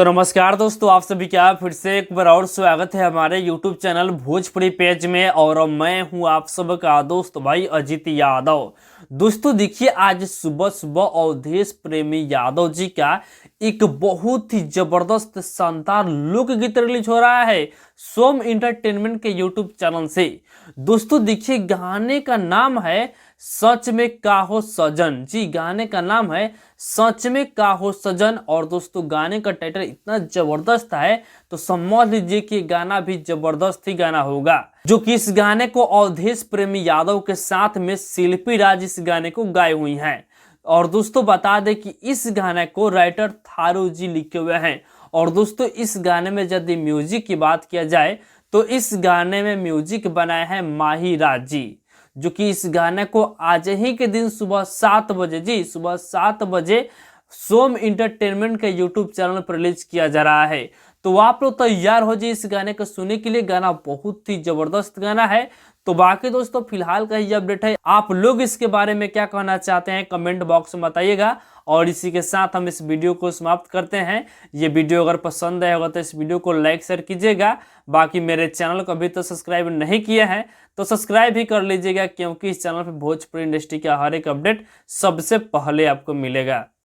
तो नमस्कार दोस्तों, आप सभी का फिर से एक बार और स्वागत है हमारे YouTube चैनल भोजपुरी पेज में। और मैं हूं आप सबका दोस्त भाई अजीत यादव। दोस्तों देखिए, आज सुबह सुबह अवधेश प्रेमी यादव जी का एक बहुत ही जबरदस्त शानदार लोकगीत रिलीज हो रहा है सोम इंटरटेनमेंट के YouTube चैनल से। दोस्तों देखिए, गाने का नाम है सच में का हो सजन। जी, गाने का नाम है सच में का हो सजन। और दोस्तों, गाने का टाइटल इतना जबरदस्त है तो समझ लीजिए कि गाना भी जबरदस्त ही गाना होगा। जो कि इस गाने को अवधेश प्रेमी यादव के साथ में शिल्पी राज इस गाने को गाए हुई हैं। और दोस्तों बता दें कि इस गाने को राइटर थारू जी लिखे हुए हैं। और दोस्तों, इस गाने में यदि म्यूजिक की बात किया जाए तो इस गाने में म्यूजिक बनाए हैं माही राज जी, जो कि इस गाने को आज ही के दिन सुबह 7 बजे, जी सुबह 7 बजे सोम इंटरटेनमेंट के YouTube चैनल पर रिलीज किया जा रहा है। तो आप लोग तैयार हो जाइए इस गाने को सुनने के लिए। गाना बहुत ही जबरदस्त गाना है। तो बाकी दोस्तों, फिलहाल का ये अपडेट है। आप लोग इसके बारे में क्या कहना चाहते हैं कमेंट बॉक्स में बताइएगा। और इसी के साथ हम इस वीडियो को समाप्त करते हैं। ये वीडियो अगर पसंद आया होगा तो इस वीडियो को लाइक शेयर कीजिएगा। बाकी मेरे चैनल को अभी तो सब्सक्राइब नहीं किया है तो सब्सक्राइब भी कर लीजिएगा, क्योंकि इस चैनल पर भोजपुरी इंडस्ट्री का हर एक अपडेट सबसे पहले आपको मिलेगा।